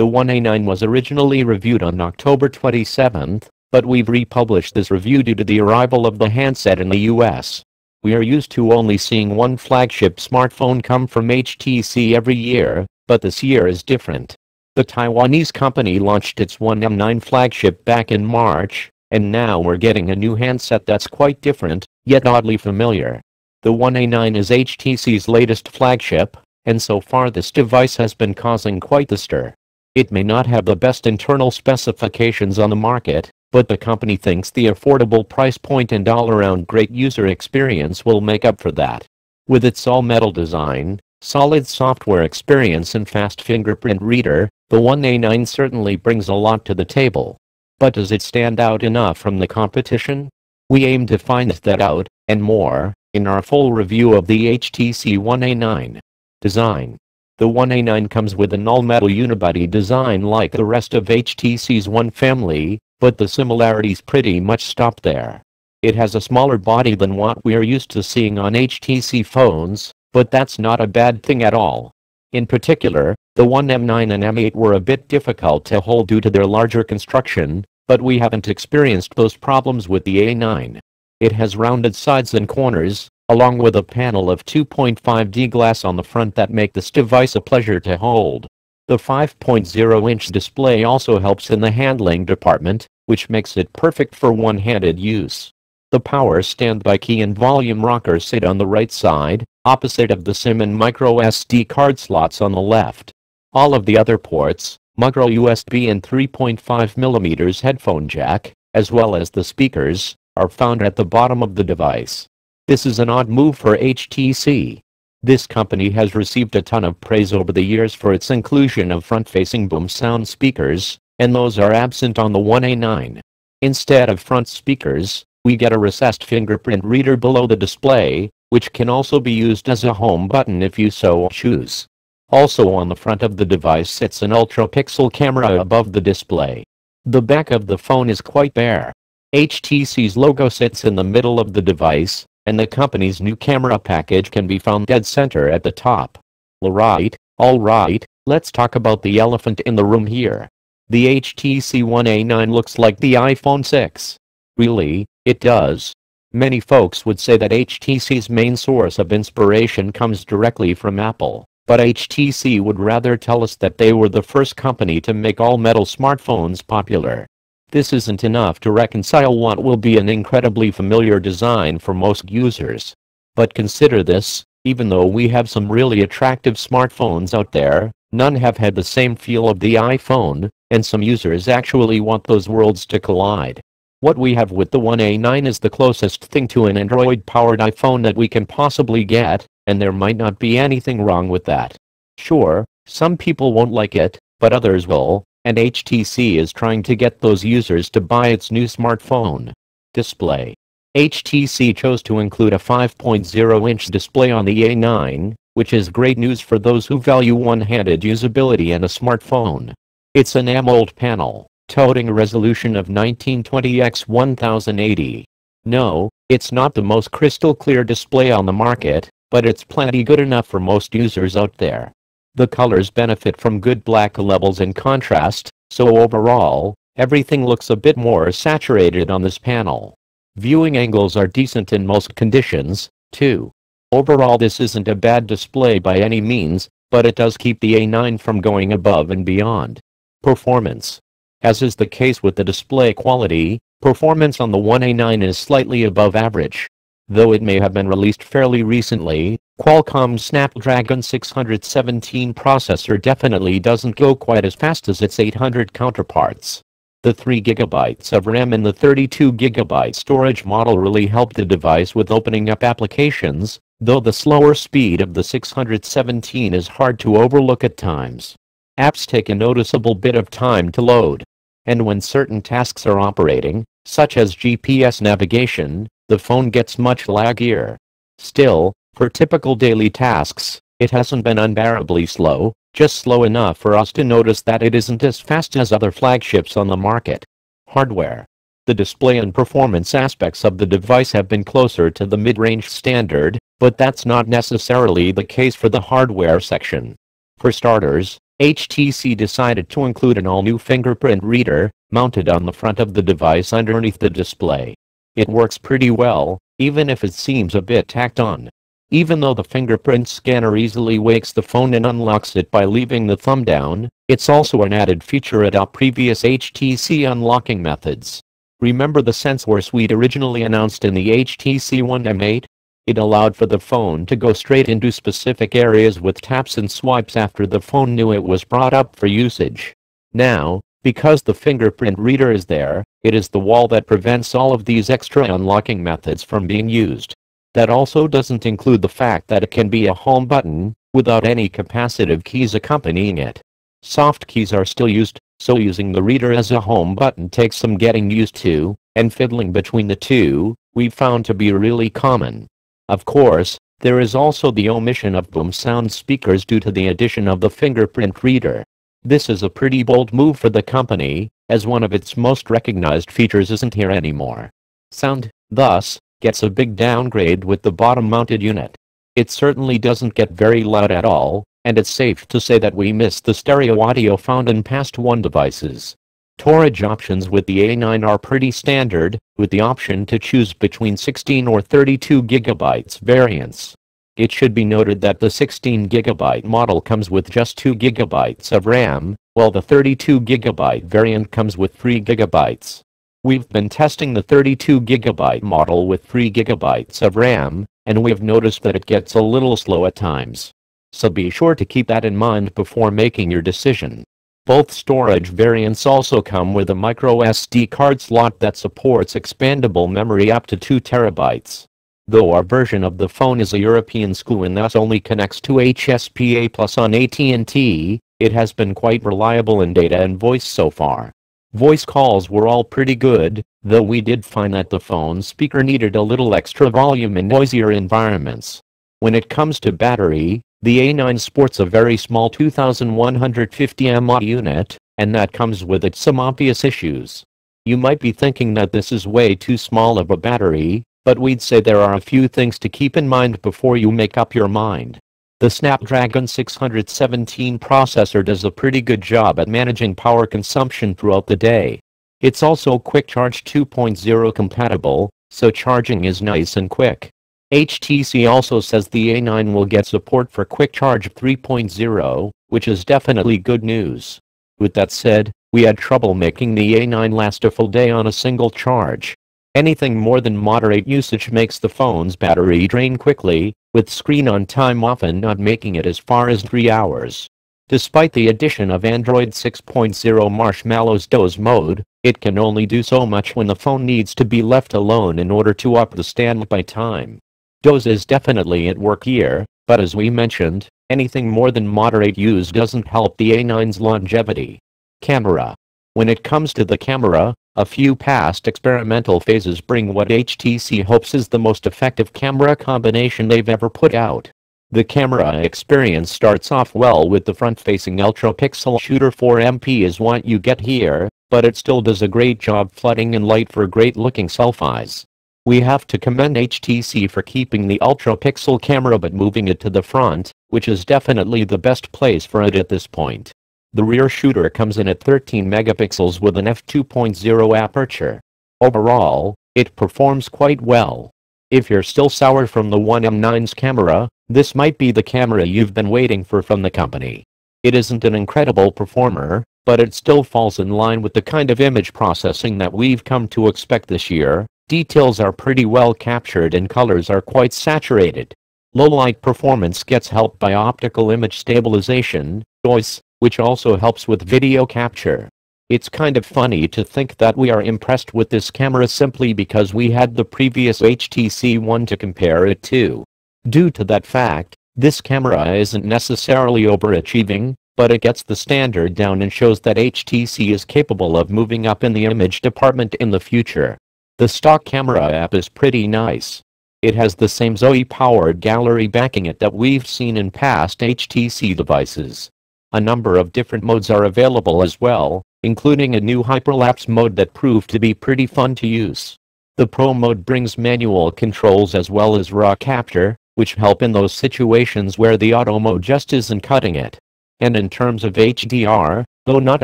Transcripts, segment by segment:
The One A9 was originally reviewed on October 27th, but we've republished this review due to the arrival of the handset in the US. We are used to only seeing one flagship smartphone come from HTC every year, but this year is different. The Taiwanese company launched its One A9 flagship back in March, and now we're getting a new handset that's quite different, yet oddly familiar. The One A9 is HTC's latest flagship, and so far this device has been causing quite the stir. It may not have the best internal specifications on the market, but the company thinks the affordable price point and all-around great user experience will make up for that. With its all-metal design, solid software experience and fast fingerprint reader, the One A9 certainly brings a lot to the table. But does it stand out enough from the competition? We aim to find that out, and more, in our full review of the HTC One A9. Design. The One A9 comes with an all-metal unibody design like the rest of HTC's One family, but the similarities pretty much stop there. It has a smaller body than what we're used to seeing on HTC phones, but that's not a bad thing at all. In particular, the One M9 and M8 were a bit difficult to hold due to their larger construction, but we haven't experienced those problems with the A9. It has rounded sides and corners, along with a panel of 2.5D glass on the front that make this device a pleasure to hold. The 5.0-inch display also helps in the handling department, which makes it perfect for one-handed use. The power standby key and volume rocker sit on the right side, opposite of the SIM and micro SD card slots on the left. All of the other ports, micro USB and 3.5mm headphone jack, as well as the speakers, are found at the bottom of the device. This is an odd move for HTC. This company has received a ton of praise over the years for its inclusion of front-facing boom sound speakers, and those are absent on the One A9. Instead of front speakers, we get a recessed fingerprint reader below the display, which can also be used as a home button if you so choose. Also on the front of the device sits an ultra-pixel camera above the display. The back of the phone is quite bare. HTC's logo sits in the middle of the device, and the company's new camera package can be found dead center at the top. Alright, let's talk about the elephant in the room here. The HTC One A9 looks like the iPhone 6. Really, it does. Many folks would say that HTC's main source of inspiration comes directly from Apple, but HTC would rather tell us that they were the first company to make all-metal smartphones popular. This isn't enough to reconcile what will be an incredibly familiar design for most users. But consider this, even though we have some really attractive smartphones out there, none have had the same feel of the iPhone, and some users actually want those worlds to collide. What we have with the One A9 is the closest thing to an Android-powered iPhone that we can possibly get, and there might not be anything wrong with that. Sure, some people won't like it, but others will. And HTC is trying to get those users to buy its new smartphone. Display. HTC chose to include a 5.0-inch display on the A9, which is great news for those who value one-handed usability in a smartphone. It's an AMOLED panel, toting a resolution of 1920 x 1080. No, it's not the most crystal clear display on the market, but it's plenty good enough for most users out there. The colors benefit from good black levels and contrast, so overall, everything looks a bit more saturated on this panel. Viewing angles are decent in most conditions, too. Overall, this isn't a bad display by any means, but it does keep the A9 from going above and beyond. Performance. As is the case with the display quality, performance on the One A9 is slightly above average. Though it may have been released fairly recently, Qualcomm's Snapdragon 617 processor definitely doesn't go quite as fast as its 800 counterparts. The 3GB of RAM and the 32GB storage model really helped the device with opening up applications, though the slower speed of the 617 is hard to overlook at times. Apps take a noticeable bit of time to load. And when certain tasks are operating, such as GPS navigation, the phone gets much laggier. Still, for typical daily tasks, it hasn't been unbearably slow, just slow enough for us to notice that it isn't as fast as other flagships on the market. Hardware. The display and performance aspects of the device have been closer to the mid-range standard, but that's not necessarily the case for the hardware section. For starters, HTC decided to include an all-new fingerprint reader, mounted on the front of the device underneath the display. It works pretty well, even if it seems a bit tacked on. Even though the fingerprint scanner easily wakes the phone and unlocks it by leaving the thumb down, it's also an added feature atop previous HTC unlocking methods. Remember the sensor suite originally announced in the HTC One A9? It allowed for the phone to go straight into specific areas with taps and swipes after the phone knew it was brought up for usage. Now, because the fingerprint reader is there, it is the wall that prevents all of these extra unlocking methods from being used. That also doesn't include the fact that it can be a home button, without any capacitive keys accompanying it. Soft keys are still used, so using the reader as a home button takes some getting used to, and fiddling between the two, we've found to be really common. Of course, there is also the omission of boom sound speakers due to the addition of the fingerprint reader. This is a pretty bold move for the company, as one of its most recognized features isn't here anymore. Sound, thus, gets a big downgrade with the bottom-mounted unit. It certainly doesn't get very loud at all, and it's safe to say that we missed the stereo audio found in past One devices. Storage options with the A9 are pretty standard, with the option to choose between 16 or 32 GB variants. It should be noted that the 16 GB model comes with just 2 GB of RAM, while the 32 GB variant comes with 3 GB. We've been testing the 32 GB model with 3 GB of RAM, and we've noticed that it gets a little slow at times. So be sure to keep that in mind before making your decision. Both storage variants also come with a micro SD card slot that supports expandable memory up to 2 TB. Though our version of the phone is a European SKU and thus only connects to HSPA Plus on AT&T, it has been quite reliable in data and voice so far. Voice calls were all pretty good, though we did find that the phone speaker needed a little extra volume in noisier environments. When it comes to battery, the A9 sports a very small 2150 mAh unit, and that comes with it some obvious issues. You might be thinking that this is way too small of a battery, but we'd say there are a few things to keep in mind before you make up your mind. The Snapdragon 617 processor does a pretty good job at managing power consumption throughout the day. It's also Quick Charge 2.0 compatible, so charging is nice and quick. HTC also says the A9 will get support for Quick Charge 3.0, which is definitely good news. With that said, we had trouble making the A9 last a full day on a single charge. Anything more than moderate usage makes the phone's battery drain quickly, with screen on time often not making it as far as 3 hours. Despite the addition of Android 6.0 Marshmallow's doze mode, it can only do so much when the phone needs to be left alone in order to up the standby time. Doze is definitely at work here, but as we mentioned, anything more than moderate use doesn't help the A9's longevity. Camera. When it comes to the camera, a few past experimental phases bring what HTC hopes is the most effective camera combination they've ever put out. The camera experience starts off well with the front-facing ultra-pixel shooter. 4MP is what you get here, but it still does a great job flooding in light for great-looking selfies. We have to commend HTC for keeping the ultra-pixel camera but moving it to the front, which is definitely the best place for it at this point. The rear shooter comes in at 13 megapixels with an f2.0 aperture. Overall, it performs quite well. If you're still sour from the One A9's camera, this might be the camera you've been waiting for from the company. It isn't an incredible performer, but it still falls in line with the kind of image processing that we've come to expect this year. Details are pretty well captured and colors are quite saturated. Low-light performance gets helped by optical image stabilization, OIS, which also helps with video capture. It's kind of funny to think that we are impressed with this camera simply because we had the previous HTC One to compare it to. Due to that fact, this camera isn't necessarily overachieving, but it gets the standard down and shows that HTC is capable of moving up in the image department in the future. The stock camera app is pretty nice. It has the same Zoe-powered gallery backing it that we've seen in past HTC devices. A number of different modes are available as well, including a new hyperlapse mode that proved to be pretty fun to use. The Pro mode brings manual controls as well as raw capture, which help in those situations where the auto mode just isn't cutting it. and in terms of HDR, though not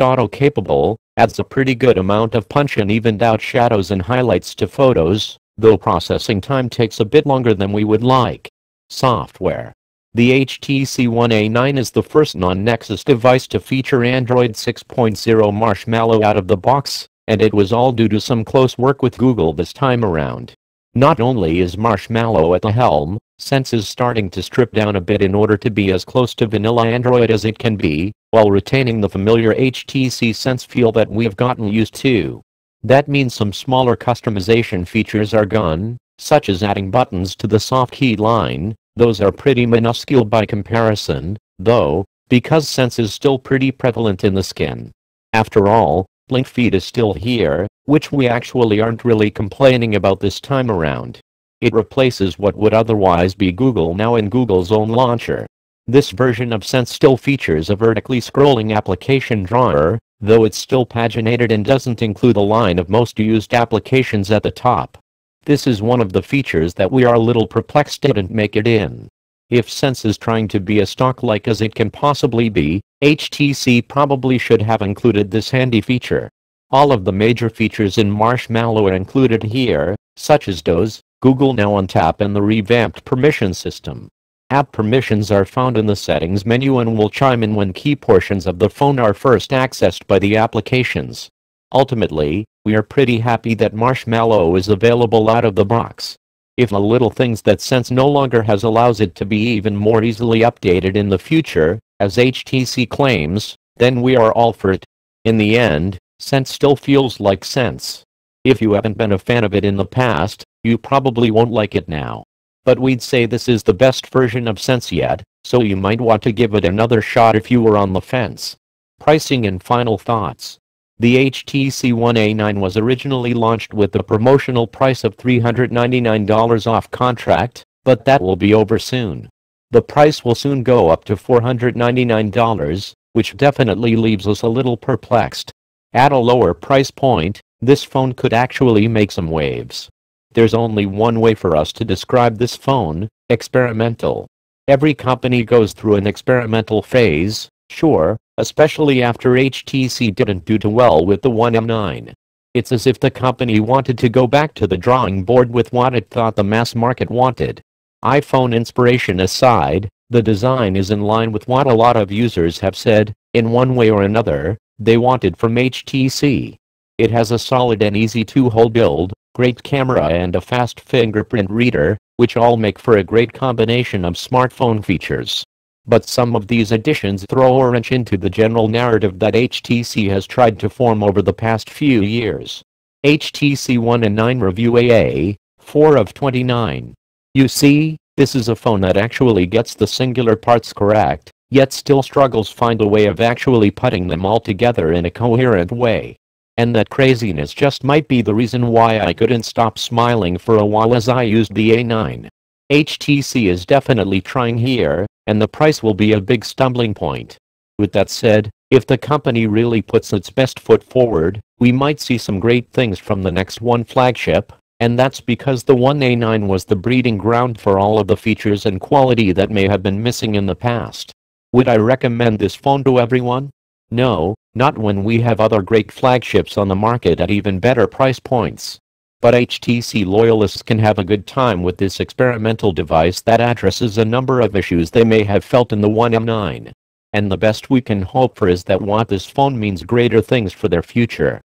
auto-capable, adds a pretty good amount of punch and evened out shadows and highlights to photos, though processing time takes a bit longer than we would like. Software. The HTC One A9 is the first non-Nexus device to feature Android 6.0 Marshmallow out of the box, and it was all due to some close work with Google this time around. Not only is Marshmallow at the helm, Sense is starting to strip down a bit in order to be as close to vanilla Android as it can be, while retaining the familiar HTC Sense feel that we've gotten used to. That means some smaller customization features are gone, such as adding buttons to the soft key line. Those are pretty minuscule by comparison, though, because Sense is still pretty prevalent in the skin. After all, Blink Feed is still here, which we actually aren't really complaining about this time around. It replaces what would otherwise be Google Now in Google's own launcher. This version of Sense still features a vertically scrolling application drawer, though it's still paginated and doesn't include a line of most used applications at the top. This is one of the features that we are a little perplexed didn't make it in. If Sense is trying to be as stock-like as it can possibly be, HTC probably should have included this handy feature. All of the major features in Marshmallow are included here, such as DOS, Google Now on tap and the revamped permission system. App permissions are found in the settings menu and will chime in when key portions of the phone are first accessed by the applications. Ultimately, we are pretty happy that Marshmallow is available out of the box. If the little things that Sense no longer has allows it to be even more easily updated in the future, as HTC claims, then we are all for it. In the end, Sense still feels like Sense. If you haven't been a fan of it in the past, you probably won't like it now. But we'd say this is the best version of Sense yet, so you might want to give it another shot if you were on the fence. Pricing and final thoughts. The HTC One A9 was originally launched with a promotional price of $399 off contract, but that will be over soon. The price will soon go up to $499, which definitely leaves us a little perplexed. At a lower price point, this phone could actually make some waves. There's only one way for us to describe this phone: experimental. Every company goes through an experimental phase, sure, especially after HTC didn't do too well with the One A9. It's as if the company wanted to go back to the drawing board with what it thought the mass market wanted. iPhone inspiration aside, the design is in line with what a lot of users have said, in one way or another, they wanted from HTC. It has a solid and easy to-hold build, great camera and a fast fingerprint reader, which all make for a great combination of smartphone features. But some of these additions throw a wrench into the general narrative that HTC has tried to form over the past few years. HTC One A9 Review AA, 4 of 29. You see, this is a phone that actually gets the singular parts correct, yet still struggles find a way of actually putting them all together in a coherent way. And that craziness just might be the reason why I couldn't stop smiling for a while as I used the A9. HTC is definitely trying here, and the price will be a big stumbling point. With that said, if the company really puts its best foot forward, we might see some great things from the next One flagship, and that's because the One A9 was the breeding ground for all of the features and quality that may have been missing in the past. Would I recommend this phone to everyone? No, not when we have other great flagships on the market at even better price points. But HTC loyalists can have a good time with this experimental device that addresses a number of issues they may have felt in the One A9. And the best we can hope for is that what this phone means greater things for their future.